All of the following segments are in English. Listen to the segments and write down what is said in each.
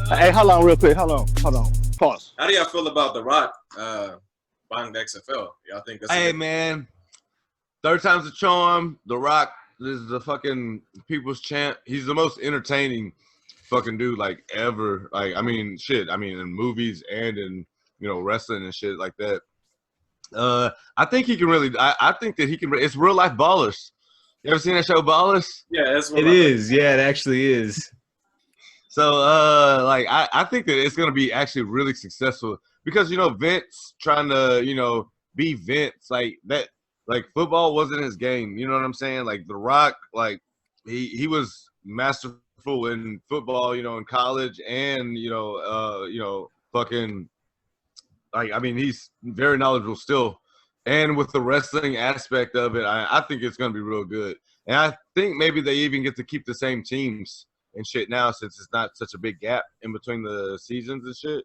Hey, hold on real quick. Hold on. Pause. How do y'all feel about The Rock buying the XFL? Y'all think that's Hey, man. Third time's a charm. The Rock is the fucking people's champ. He's the most entertaining fucking dude like ever. Like, I mean, shit. I mean, in movies and in, wrestling and shit like that. I think he can really. I think that he can. It's real life Ballers. You ever seen that show Ballers? Yeah, that's what it is. Yeah, it actually is. So, I think that it's gonna be actually really successful because Vince trying to be Vince like that. Like football wasn't his game. You know what I'm saying? Like The Rock, like he was masterful in football. In college and fucking. Like, I mean, he's very knowledgeable still. And with the wrestling aspect of it, I think it's going to be real good. And I think maybe they even get to keep the same teams and shit now since it's not such a big gap in between the seasons and shit.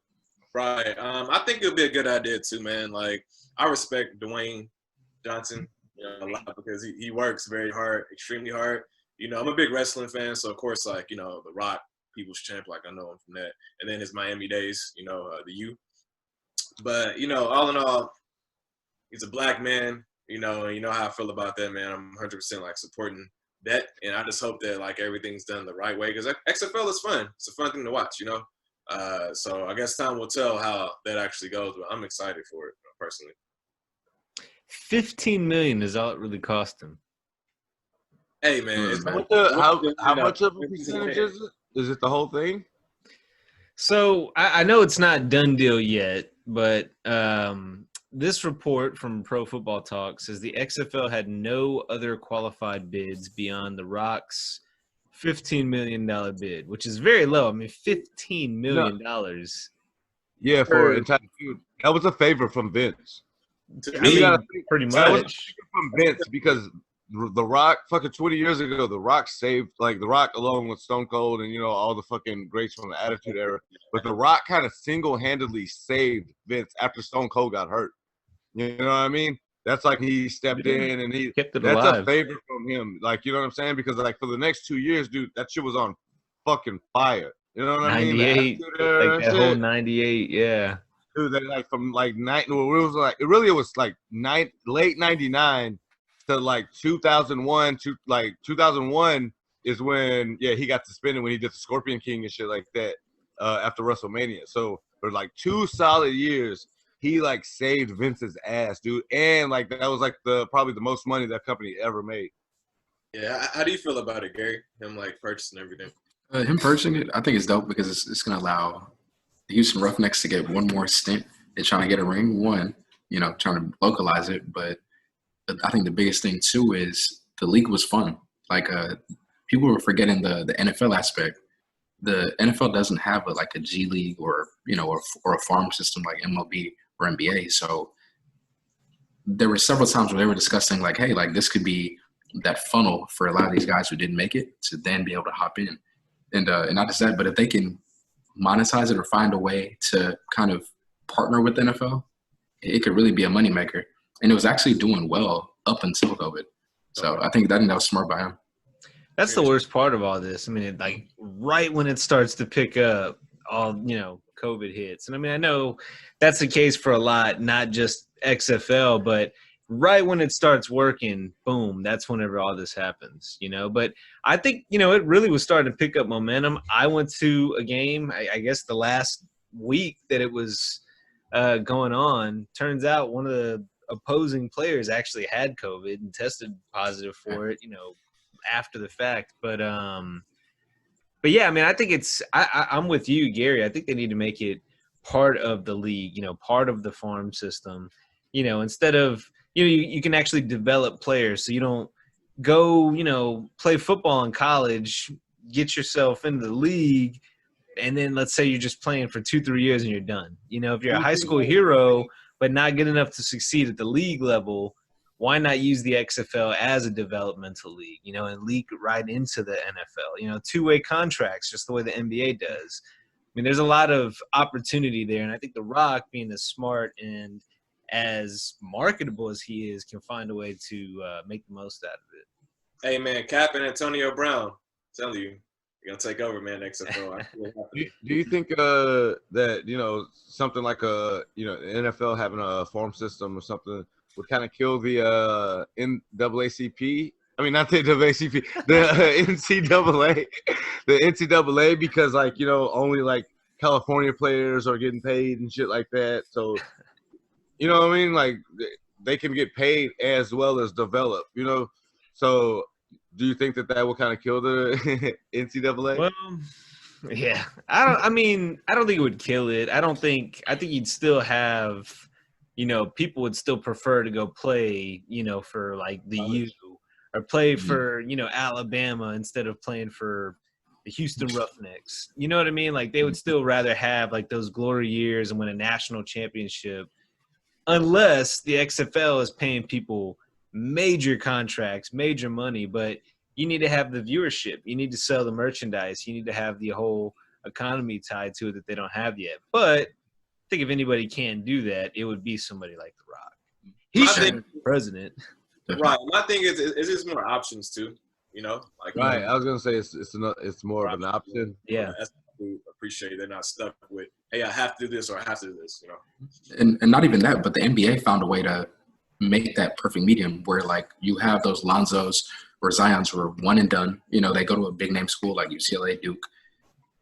Right. I think it'll be a good idea too, man. Like, I respect Dwayne Johnson, a lot because he works very hard, extremely hard. I'm a big wrestling fan, so of course, like, The Rock, People's Champ, like I know him from that. And then his Miami days, the U. But, all in all, he's a black man, and you know how I feel about that, man. I'm 100% like supporting that. And I just hope that like everything's done the right way because XFL is fun. It's a fun thing to watch, So I guess time will tell how that actually goes, but I'm excited for it personally. $15 million is all it really cost him. Hey, man. How much of a percentage is it? Is it the whole thing? So I know it's not done deal yet, but this report from Pro Football Talk says the XFL had no other qualified bids beyond The Rock's $15 million bid, which is very low. I mean, $15 million. Yeah, for entire dude. That was a favor from Vince. I mean, pretty much. That was a favor from Vince because The Rock, fucking 20 years ago, The Rock saved, like, The Rock along with Stone Cold and, all the fucking greats from the Attitude Era. But The Rock kind of single-handedly saved Vince after Stone Cold got hurt. You know what I mean? That's like he stepped in and he kept it that's alive. A favor from him. Like, you know what I'm saying? Because, like, for the next 2 years, dude, that shit was on fucking fire. You know what I mean? 98, like that whole 98, yeah. Dude, that like from like it was like late 99 to like 2001 to like 2001 is when he got suspended when he did the Scorpion King and shit like that after WrestleMania. So for like 2 solid years he like saved Vince's ass, dude, and like that was like probably the most money that company ever made. Yeah, how do you feel about it, Gary? Him like purchasing everything. Him purchasing it, I think it's dope because it's going to allow the Houston Roughnecks to get one more stint. They're trying to get a ring, trying to localize it. But I think the biggest thing, too, is the league was fun. Like, people were forgetting the NFL aspect. The NFL doesn't have a G League or a farm system like MLB or NBA. So there were several times where they were discussing, like, hey, like, this could be that funnel for a lot of these guys who didn't make it to then be able to hop in. And not just that, but if they can monetize it or find a way to kind of partner with the NFL, it could really be a moneymaker. And it was actually doing well up until COVID. So I think that was smart by him. That's the worst part of all this. I mean, like right when it starts to pick up, all COVID hits. And I mean, I know that's the case for a lot, not just XFL, but right when it starts working, boom, that's whenever all this happens, But I think, it really was starting to pick up momentum. I went to a game, I guess the last week that it was going on. Turns out one of the opposing players actually had COVID and tested positive for it, after the fact. But yeah, I mean, I think I'm with you, Gary. I think they need to make it part of the league, part of the farm system, instead of, you can actually develop players. So you don't go, play football in college, get yourself into the league, and then let's say you're just playing for 2-3 years and you're done. If you're a high school hero but not good enough to succeed at the league level, why not use the XFL as a developmental league, and leak right into the NFL? Two-way contracts, just the way the NBA does. I mean, there's a lot of opportunity there, and I think The Rock, being as smart and as marketable as he is, can find a way to make the most out of it. Hey, man, Cap and Antonio Brown, tell you, You're gonna take over, man. XFL. Do you think that something like NFL having a farm system or something would kind of kill the NAACP? I mean, not the NAACP, the NCAA, the NCAA, because only like California players are getting paid and shit like that. So you know what I mean? Like they can get paid as well as develop. So. Do you think that will kind of kill the NCAA? Well, yeah. I don't think it would kill it. I think you'd still have, people would still prefer to go play, for like the U or play for, Alabama instead of playing for the Houston Roughnecks. You know what I mean? Like they would still rather have like those glory years and win a national championship, unless the XFL is paying people major contracts, major money, but you need to have the viewership. You need to sell the merchandise. You need to have the whole economy tied to it that they don't have yet. But I think if anybody can do that, it would be somebody like The Rock. He should be president. Right. My thing is just more options too. Like right. I was gonna say it's more of an option. Yeah. I appreciate they're not stuck with, hey, I have to do this or I have to do this. And not even that, but the NBA found a way to make that perfect medium where like you have those Lonzos or Zions who are one and done. They go to a big name school like UCLA, Duke.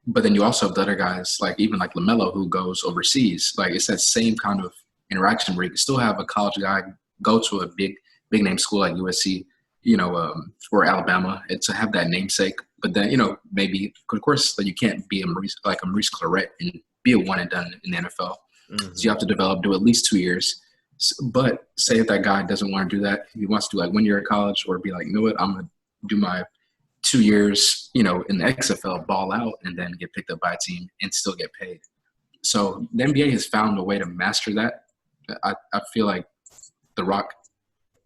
But then you also have the other guys, like even like LaMelo, who goes overseas. Like it's that same kind of interaction where you can still have a college guy go to a big name school like USC, or Alabama, and to have that namesake. But then, maybe of course that you can't be a Maurice Claret and be a one and done in the NFL. Mm-hmm. So you have to do at least 2 years. But say if that guy doesn't want to do that, he wants to do like 1 year at college or be like, you know what, I'm going to do my 2 years, in the XFL, ball out, and then get picked up by a team and still get paid. So the NBA has found a way to master that. I feel like The Rock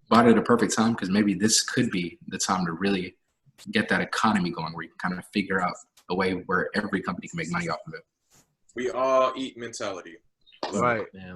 bought it at a perfect time because maybe this could be the time to really get that economy going where you can kind of figure out a way where every company can make money off of it. We all eat mentality. Right. Yeah.